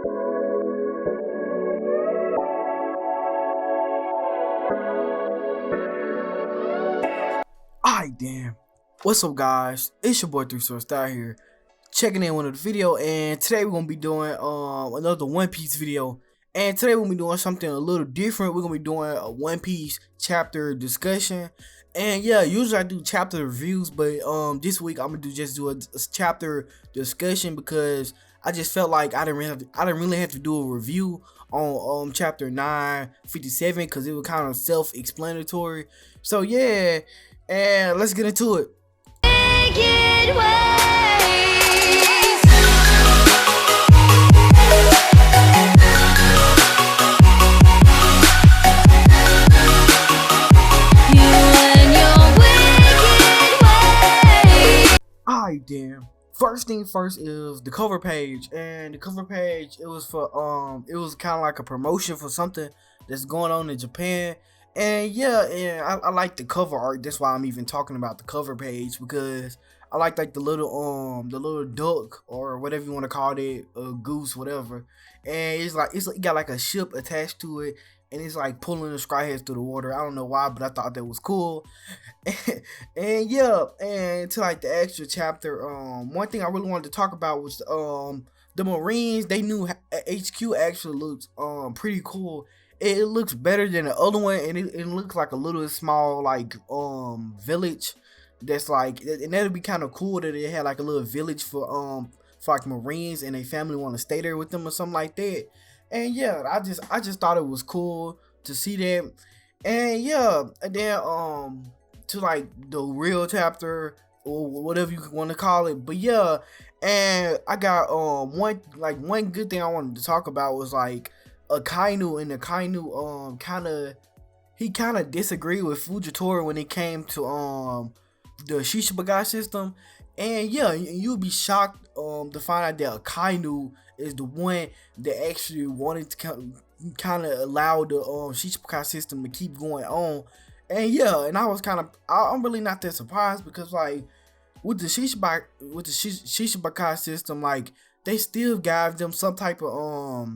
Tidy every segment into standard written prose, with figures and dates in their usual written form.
Alright, damn. What's up, guys? It's your boy 3Star here, checking in with another video, and today we're gonna be doing another One Piece video. And today we're gonna be doing something a little different. We're gonna be doing a One Piece chapter discussion. And yeah, usually I do chapter reviews, but this week I'm gonna do a chapter discussion because I just felt like I didn't really have to do a review on chapter 957 because it was kind of self-explanatory. So yeah, and let's get into it. Alright, damn. First thing first is the cover page, and the cover page, it was for it was kind of like a promotion for something that's going on in Japan. And yeah, and I like the cover art. That's why I'm even talking about the cover page, because I like the little duck or whatever you want to call it, a goose, whatever. And it got like a ship attached to it, and it's like pulling the Sky Heads through the water. I don't know why, but I thought that was cool. And yeah, and to like the extra chapter, one thing I really wanted to talk about was the Marines. They knew HQ actually looks pretty cool. It looks better than the other one, and it looks like a little small village that's like, and that'd be kind of cool that it had like a little village for like Marines and their family want to stay there with them or something like that. And yeah, I just thought it was cool to see that. And yeah, and then to like the real chapter or whatever you want to call it. But yeah, and I got one good thing I wanted to talk about was like Akainu, and Akainu kind of disagreed with Fujitora when it came to the Shishibagai system. And yeah, you'll be shocked to find out that Akainu is the one that actually wanted to kind of allow the Shishibakai system to keep going on. And yeah, and I'm really not that surprised, because like with the Shishibakai system, like they still gave them some type of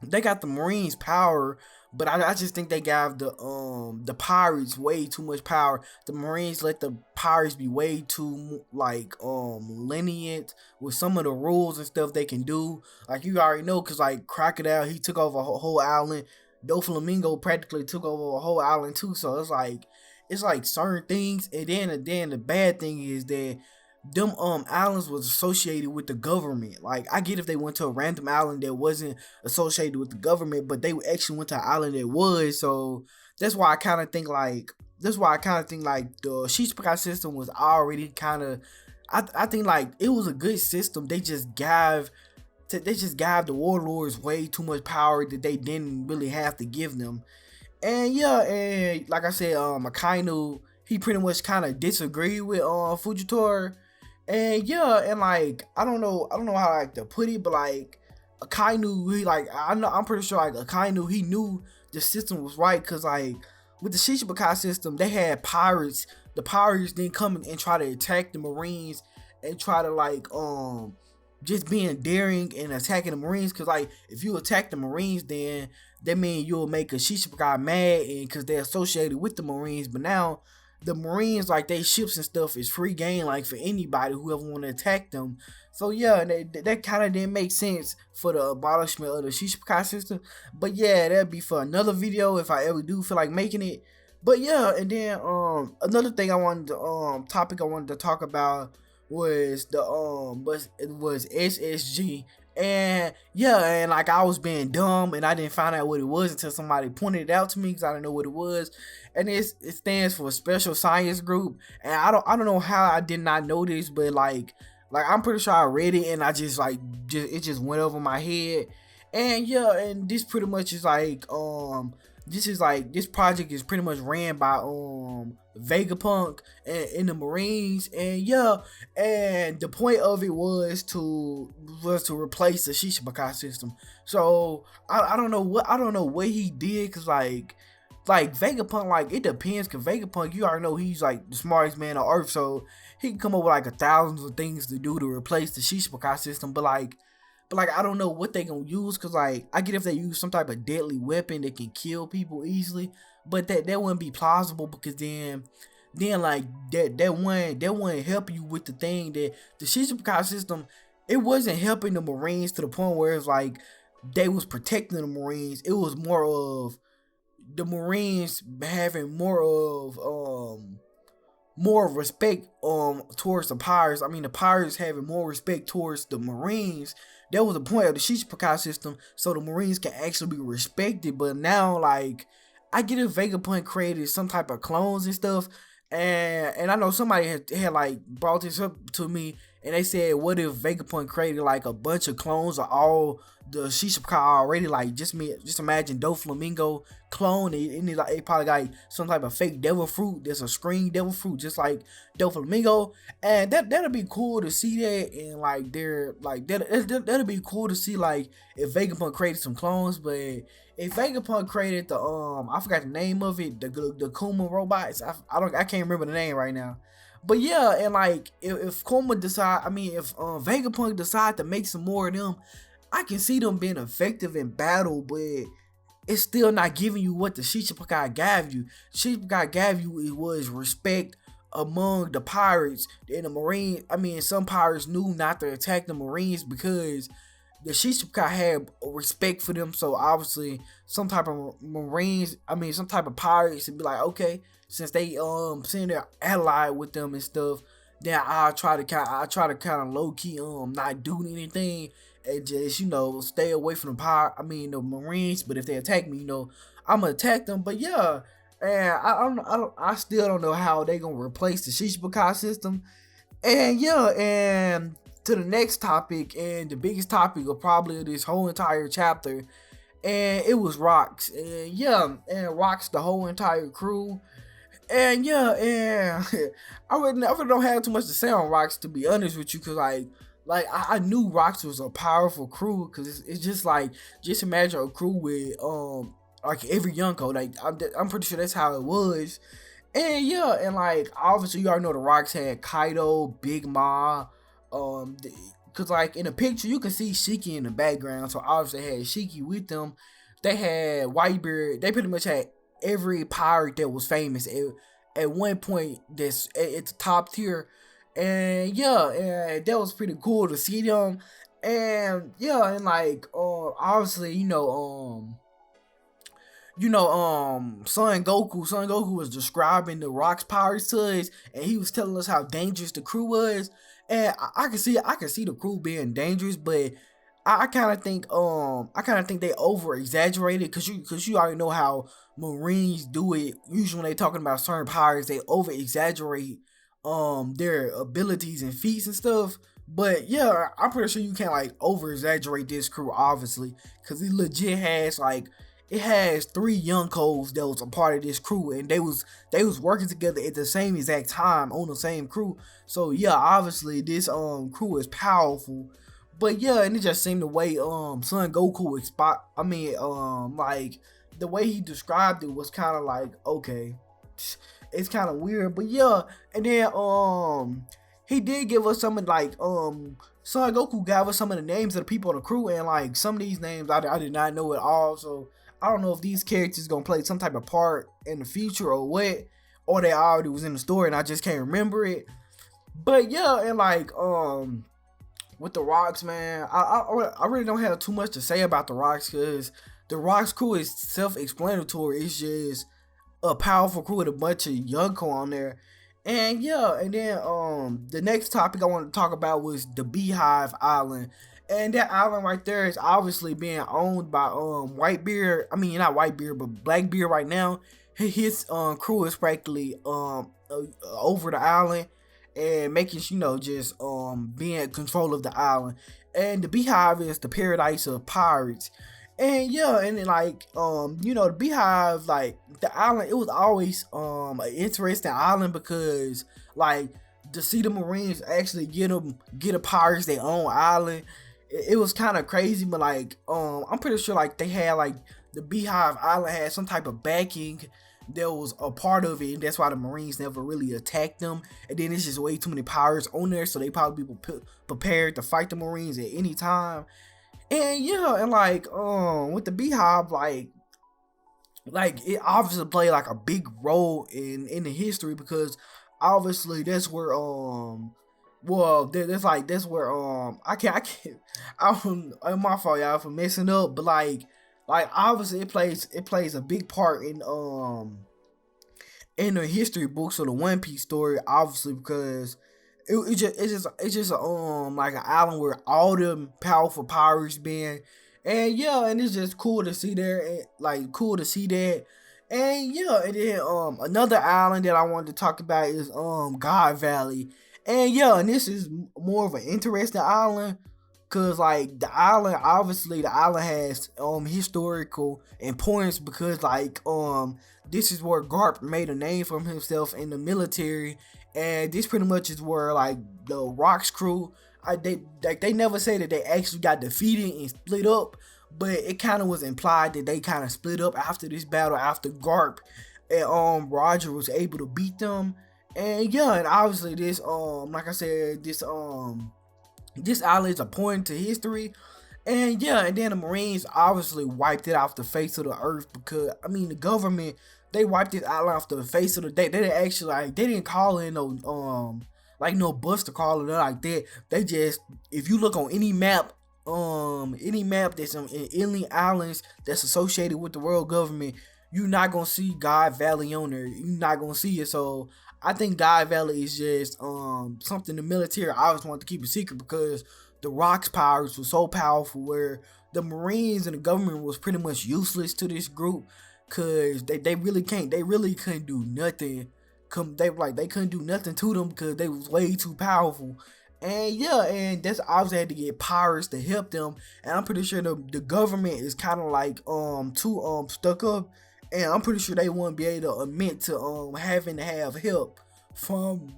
they got the Marines power, but I just think they gave the pirates way too much power. The Marines let the pirates be way too lenient with some of the rules and stuff they can do. Like you already know, cause like Crocodile, he took over a whole island. Doflamingo practically took over a whole island too. So it's like certain things, and then the bad thing is that them islands was associated with the government. Like I get if they went to a random island that wasn't associated with the government, but they actually went to an island that was. So that's why I kind of think like the Shishibakai system was already kind of, I think like it was a good system. They just gave the warlords way too much power that they didn't really have to give them. And yeah, and like I said, Akainu, he pretty much kind of disagreed with Fujitora. And yeah, and like I don't know how like to put it, but like Akainu, I'm pretty sure like Akainu, he knew the system was right, cause like with the Shishibakai system, they had pirates. The pirates didn't come and try to attack the Marines and try to just being daring and attacking the Marines, cause like if you attack the Marines, then that means you'll make a Shishibakai mad, and cause they're associated with the Marines. But now the Marines, like they ships and stuff, is free game like for anybody who ever want to attack them. So yeah, that kind of didn't make sense for the abolishment of the Shishibakai system. But yeah, that'd be for another video if I ever do feel like making it. But yeah, and then another thing topic I wanted to talk about was was SSG. And yeah, and like I was being dumb and I didn't find out what it was until somebody pointed it out to me, because I didn't know what it was. And it stands for Special Science Group. And I don't know how I did not know this, but like I'm pretty sure I read it and it just went over my head. And yeah, and this pretty much is this project is pretty much ran by Vegapunk and the Marines. And yeah, and the point of it was to replace the Shishibakai system. So I don't know what he did, cause like Vegapunk, like it depends, cause Vegapunk, you already know he's like the smartest man on earth, so he can come up with like thousands of things to do to replace the Shishibakai system. But like but like I don't know what they gonna use, cause like I get if they use some type of deadly weapon that can kill people easily, but that wouldn't be plausible, because then like that wouldn't help you with the thing that the Shichibukai system, it wasn't helping the Marines to the point where it's like they was protecting the Marines. It was more of the Marines having more respect towards the pirates. I mean, the pirates having more respect towards the Marines. That was the point of the Shichibukai system, so the Marines can actually be respected. But now, like, I get if Vegapunk created some type of clones and stuff, and I know somebody had like brought this up to me, and they said, what if Vegapunk created like a bunch of clones of all the Shichibukai already? Like, just imagine Doflamingo clone, and it probably got like some type of fake devil fruit. There's a screen devil fruit just like Doflamingo, and that'd be cool to see that. And like that'd be cool to see, like, if Vegapunk created some clones. But if Vegapunk created the I forgot the name of it, the Kuma robots, I can't remember the name right now. But yeah, and like if Kuma decide, I mean if Vegapunk decide to make some more of them, I can see them being effective in battle, but it's still not giving you what the Shichibukai gave you. Shichibukai gave you, it was respect among the pirates and the Marines. I mean, some pirates knew not to attack the Marines because the Shichibukai had respect for them. So obviously some type of Marines, I mean some type of pirates would be like, okay, since they send their ally with them and stuff, then I try to kind of low key not do anything and just, stay away from the Marines. But if they attack me, I'm gonna attack them. But yeah, and I still don't know how they gonna replace the Shichibukai system. And yeah, and to the next topic, and the biggest topic of probably this whole entire chapter, and it was Rocks. And yeah, and Rocks, the whole entire crew. And yeah, and I really don't have too much to say on Rocks, to be honest with you, because like I knew Rocks was a powerful crew, because it's just like, just imagine a crew with like every Yonko. Like I'm pretty sure that's how it was. And yeah, and like obviously you already know the Rocks had Kaido, Big Ma, cause like in the picture you can see Shiki in the background, so obviously they had Shiki with them. They had Whitebeard. They pretty much had every pirate that was famous at one point that's at the top tier. And yeah, and that was pretty cool to see them. And yeah, and like obviously Son Goku was describing the Rocks pirates to us, and he was telling us how dangerous the crew was. And I can see the crew being dangerous, but I kind of think they over exaggerated, cause you already know how Marines do it. Usually when they talking about certain pirates, they over exaggerate their abilities and feats and stuff. But yeah, I'm pretty sure you can't like over exaggerate this crew, obviously, cause it legit has it has 3 Yonkos that was a part of this crew, and they was working together at the same exact time on the same crew. So yeah, obviously this crew is powerful. But yeah, and it just seemed the way Son Goku like the way he described it was kind of like, okay, it's kind of weird. But yeah, and then he did give us some of like Son Goku gave us some of the names of the people on the crew, and like some of these names I did not know at all. So I don't know if these characters gonna play some type of part in the future or what, or they already was in the story and I just can't remember it. But yeah, and like with the Rocks, man, I really don't have too much to say about the Rocks, because the Rocks crew is self-explanatory. It's just a powerful crew with a bunch of Yonko on there. And yeah, and then the next topic I wanted to talk about was the Beehive Island. And that island right there is obviously being owned by Whitebeard. I mean, not Whitebeard, but Blackbeard right now. His crew is practically over the island and making, just being in control of the island. And the Beehive is the paradise of pirates. And yeah, and then like the Beehive, like the island, it was always an interesting island, because like to see the Marines actually get a pirates their own island, it was kind of crazy. But like I'm pretty sure like they had like the Beehive Island had some type of backing that was a part of it, and that's why the Marines never really attacked them. And then it's just way too many pirates on there, so they probably be prepared to fight the Marines at any time. And yeah, and with the Beehive, it obviously played like a big role in the history, because obviously that's where that's where I don't, my fault y'all for messing up, but obviously it plays a big part in the history books of the One Piece story, obviously, because it's just like an island where all them powerful pirates been, and yeah, and it's just cool to see there, and cool to see that, and yeah, and then another island that I wanted to talk about is God Valley, and yeah, and this is more of an interesting island. Cause the island has historical importance, because this is where Garp made a name for himself in the military, and this pretty much is where the Rocks crew, they never say that they actually got defeated and split up, but it kind of was implied that they kind of split up after this battle, after Garp and Roger was able to beat them, and yeah, and obviously this like I said, this island is important to history. And yeah, and then the Marines obviously wiped it off the face of the earth, because I mean the government, they wiped this island off the face of the day. They didn't actually they didn't call in no buster call or nothing like that. They just, if you look on any map that's in any islands that's associated with the world government, you're not gonna see God Valley on there. You're not gonna see it. So I think God Valley is just something the military always wanted to keep a secret, because the Rocks powers were so powerful, where the Marines and the government was pretty much useless to this group, because they really couldn't do nothing. They couldn't do nothing to them, because they was way too powerful. And yeah, and that's obviously had to get pirates to help them, and I'm pretty sure the government is kind of too stuck up, and I'm pretty sure they wouldn't be able to admit to having to have help from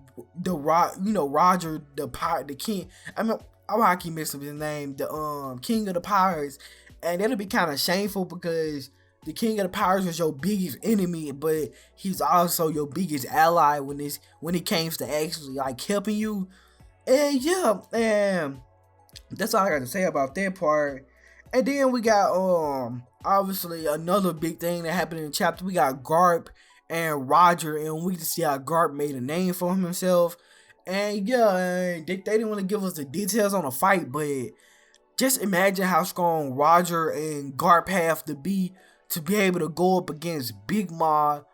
Roger, the king. I mean, I keep messing up his name, the king of the pirates, and that'll be kind of shameful, because the king of the pirates was your biggest enemy, but he's also your biggest ally when it came to actually helping you. And yeah, and that's all I got to say about that part. And then we got obviously another big thing that happened in the chapter. We got Garp and Roger, and we can see how Garp made a name for himself. And yeah, they didn't want to give us the details on the fight, but just imagine how strong Roger and Garp have to be able to go up against Big Mom.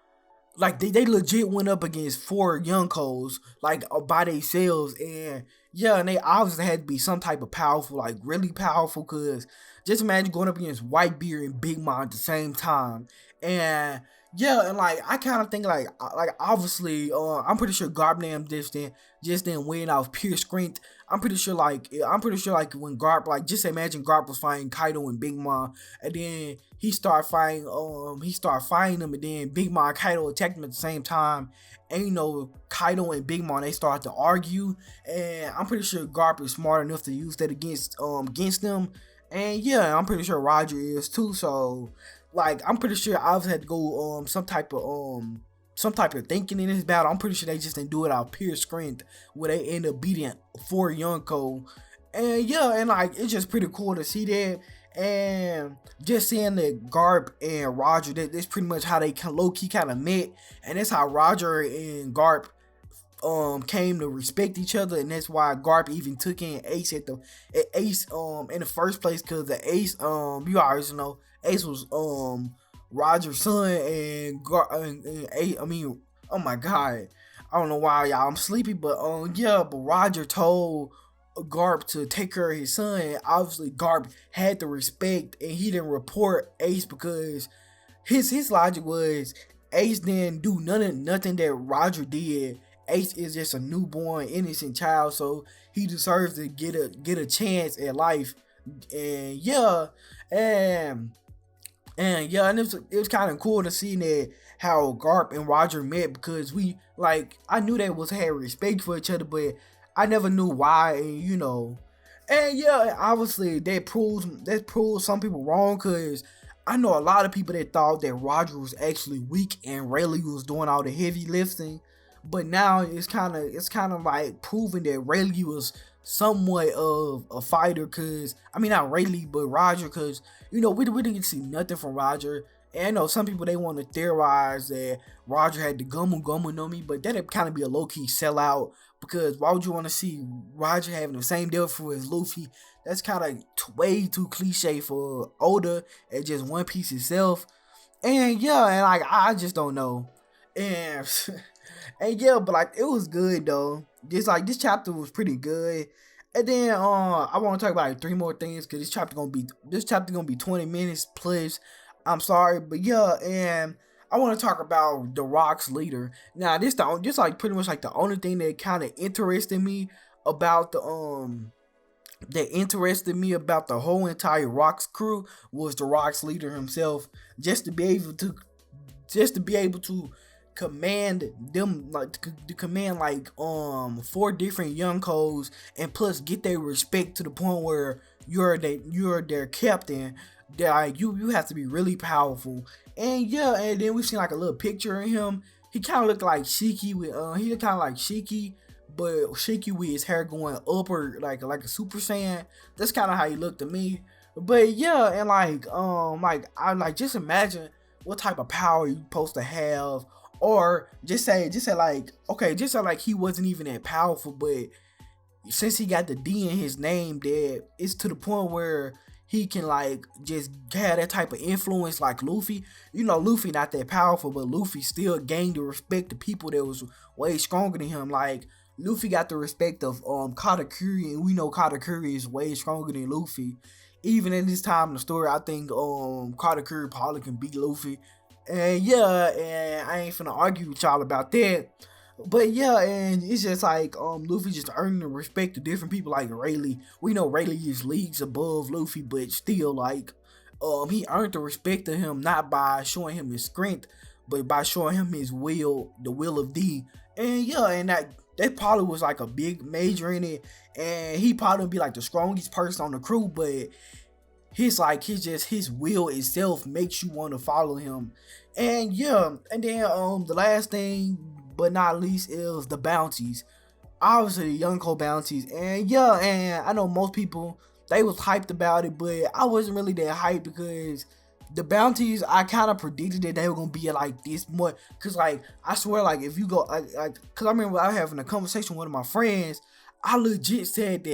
They legit went up against 4 Yonkos by themselves, and yeah, and they obviously had to be some type of powerful, really powerful, cause just imagine going up against Whitebeard and Big Mom at the same time. And yeah, and I kind of think obviously I'm pretty sure Garbnam just didn't win off pure strength. I'm pretty sure when Garp, just imagine Garp was fighting Kaido and Big Mom, and then he started fighting them, and then Big Mom and Kaido attacked him at the same time, and Kaido and Big Mom, they started to argue, and I'm pretty sure Garp is smart enough to use that against them. And yeah, I'm pretty sure Roger is too. So I'm pretty sure I had to go some type of thinking in this battle. I'm pretty sure they just didn't do it out of pure strength, where they end up beating 4 Yonko. And yeah, and it's just pretty cool to see that. And just seeing that Garp and Roger, that's pretty much how they low-key kind of met, and that's how Roger and Garp came to respect each other, and that's why Garp even took in Ace in the first place, because the Ace, you always know Ace was Roger's son, and Ace, oh my god, I don't know why y'all I'm sleepy, but but Roger told Garp to take care of his son, and obviously Garp had the respect, and he didn't report Ace, because his logic was Ace didn't do nothing that Roger did. Ace is just a newborn, innocent child, so he deserves to get a chance at life. And yeah, and yeah, and it was kind of cool to see that how Garp and Roger met, because I knew they had respect for each other, but I never knew why, and yeah, obviously that proves some people wrong, because I know a lot of people that thought that Roger was actually weak and Rayleigh was doing all the heavy lifting. But now it's kind of proving that Rayleigh was somewhat of a fighter, cause I mean not Rayleigh but Roger, cause we didn't see nothing from Roger. And I know some people they want to theorize that Roger had the Gumu Gumu no Mi, but that'd kind of be a low key sellout, because why would you want to see Roger having the same deal for as Luffy? That's kind of way too cliche for Oda and just One Piece itself. And yeah, and like I just don't know. And and yeah, but like it was good though. Just like this chapter was pretty good. And then I want to talk about like three more things, because this chapter gonna be 20 minutes plus. I'm sorry, but yeah, and I want to talk about the Rock's leader. Now this like pretty much like the only thing that kind of interested me about the whole entire Rock's crew was the Rock's leader himself. Just to be able to command them, like to command like 4 different Yonkos, and plus get their respect to the point where you're their captain. That like, you have to be really powerful. And yeah, and then we've seen like a little picture of him. He kind of looked like Shiki with he looked kind of like Shiki, but Shiki with his hair going up, or like a Super Saiyan. That's kind of how he looked to me. But yeah, and like I like just imagine what type of power you supposed to have, or just say like, okay, just say like he wasn't even that powerful, but since he got the D in his name, that it's to the point where he can like just have that type of influence like Luffy. Luffy not that powerful, but Luffy still gained the respect of people that was way stronger than him. Like Luffy got the respect of Katakuri, and we know Katakuri is way stronger than Luffy. Even in this time in the story, I think Katakuri probably can beat Luffy. And yeah, and I ain't finna argue with y'all about that. But yeah, and it's just like Luffy just earning the respect of different people like Rayleigh. We know Rayleigh is leagues above Luffy, but still like he earned the respect of him, not by showing him his strength, but by showing him his will, the will of D. And yeah, and that probably was like a big major in it, and he probably be like the strongest person on the crew, but his will itself makes you want to follow him. And yeah, and then the last thing but not least is the Bounties. Obviously the Yonko Bounties. And yeah, and I know most people they was hyped about it, but I wasn't really that hyped, because the Bounties, I kind of predicted that they were gonna be like this more, cause like I swear, like if you go cause I remember I was having a conversation with one of my friends. I legit said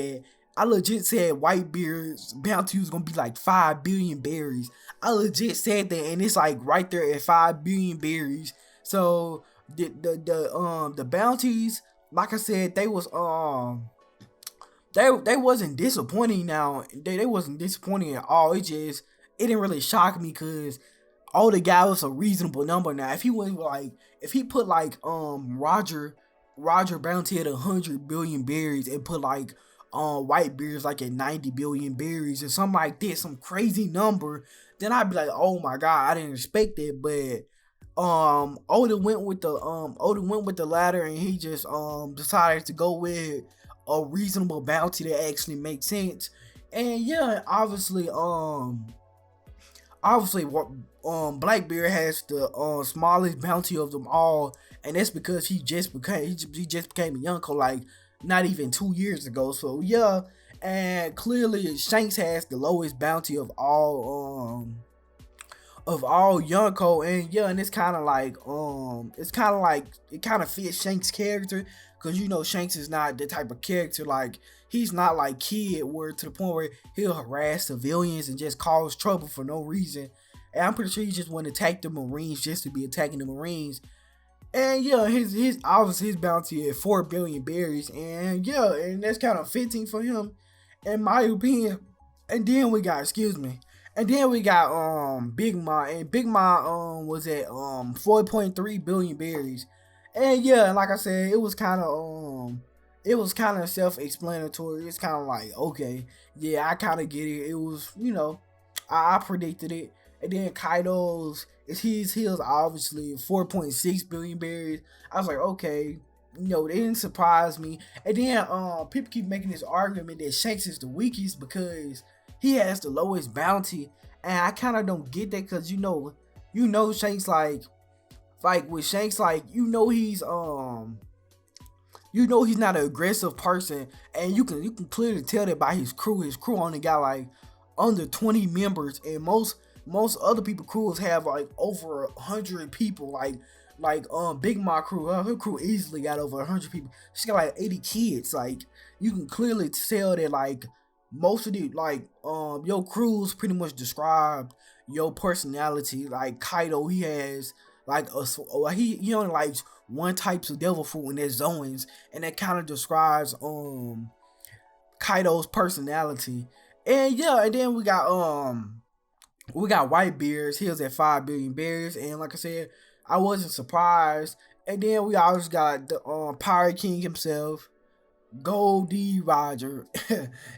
Whitebeard's bounty was gonna be like 5 billion berries. I legit said that, and it's like right there at 5 billion berries. So the Bounties, like I said, they was they wasn't disappointing. Now they wasn't disappointing at all. It didn't really shock me, because all the guy was a reasonable number. Now if he put like Roger Bounty at 100 billion berries, and put like Whitebeard's like at 90 billion berries or something like this, some crazy number, then I'd be like, oh my god, I didn't expect it. But Oda went with the latter, and he just decided to go with a reasonable bounty that actually makes sense. And yeah, obviously Blackbeard has the smallest bounty of them all, and that's because he just became a Yonko like not even 2 years ago. So yeah, and clearly Shanks has the lowest bounty of all Yonko. And yeah, and it's kind of like it kind of fits Shanks' character, because Shanks is not the type of character, like he's not like Kid, where to the point where he'll harass civilians and just cause trouble for no reason. And I'm pretty sure he just want to attack the Marines just to be attacking the Marines. And yeah, his obviously his bounty at 4 billion berries, and yeah, and that's kind of fitting for him, in my opinion. And then we got Big Ma, and Big Ma was at 4.3 billion berries. And yeah, and like I said, it was kind of self-explanatory. It's kind of like, okay, yeah, I kind of get it. It was, I predicted it. And then Kaido's his obviously 4.6 billion berries. I was like, okay, they didn't surprise me. And then people keep making this argument that Shanks is the weakest because he has the lowest bounty, and I kind of don't get that, because Shanks, like with Shanks, like he's you know he's not an aggressive person, and you can clearly tell that by his crew. His crew only got like under 20 members, and most other people crews have like over 100 people. Like Big Ma crew, her crew easily got over 100 people. She got like 80 kids. Like you can clearly tell that like most of the your crews pretty much described your personality. Like Kaido, he has like he only likes one types of devil fruit, and that's Zoans, and that kind of describes Kaido's personality. And yeah, and then we got Whitebeards. He was at 5 billion berries, and like I said, I wasn't surprised. And then we always got the Pirate King himself, Goldie Roger.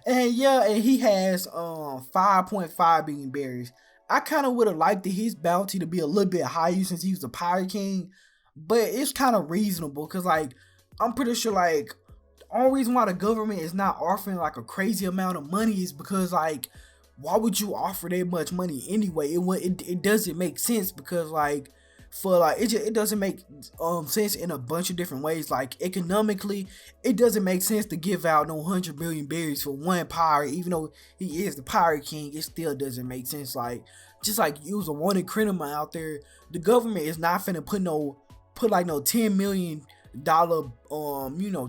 And yeah, and he has 5.5 billion berries. I kind of would have liked his bounty to be a little bit higher since he was the Pirate King, but it's kind of reasonable because like I'm pretty sure like the only reason why the government is not offering like a crazy amount of money is because like why would you offer that much money anyway? It doesn't make sense because like for like it doesn't make sense in a bunch of different ways. Like economically, it doesn't make sense to give out no 100 billion berries for one pirate, even though he is the Pirate King. It still doesn't make sense. Like just like you was a wanted criminal out there, the government is not finna put like no $10 million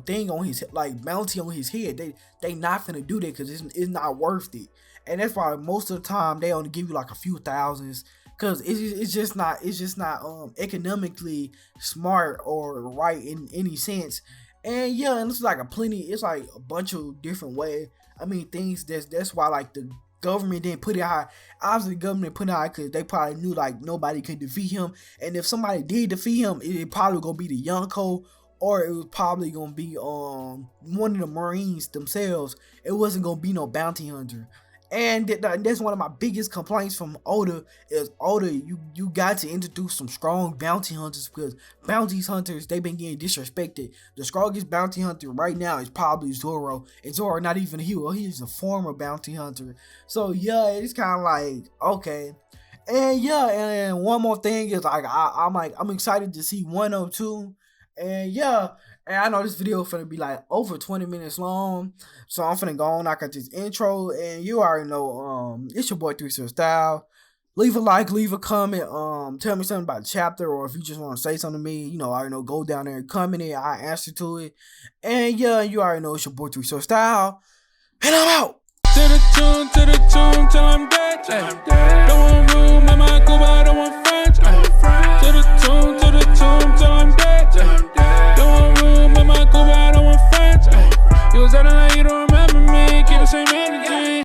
thing on his like bounty on his head. They not finna do that because it's not worth it. And that's why most of the time they only give you like a few thousands, because it's just not economically smart or right in any sense. And yeah, and it's like a bunch of different ways. I mean things that's why like the government didn't put it high. Obviously the government put it high because they probably knew like nobody could defeat him, and if somebody did defeat him, it probably gonna be the Yonko, or it was probably gonna be one of the Marines themselves. It wasn't gonna be no bounty hunter. And that's one of my biggest complaints from Oda is you got to introduce some strong bounty hunters, because bounty hunters, they've been getting disrespected. The strongest bounty hunter right now is probably Zoro, and Zoro not even a hero, he's a former bounty hunter. So yeah, it's kind of like okay. And yeah, and one more thing is like I'm excited to see 102. And yeah, and I know this video is finna be like over 20 minutes long, so I'm finna go on like this intro. And you already know, it's your boy 3 Style. Leave a like, leave a comment, tell me something about the chapter, or if you just want to say something to me, you know, I already know, go down there and comment it, I answer to it. And yeah, you already know it's your boy 3 Style, and I'm out. To the tune, till I'm dead. Don't want room, I might go, but I don't want French. To the tune, till I'm dead. Don't want room, I might go, but I don't want French. You was acting like you don't remember me, keep the same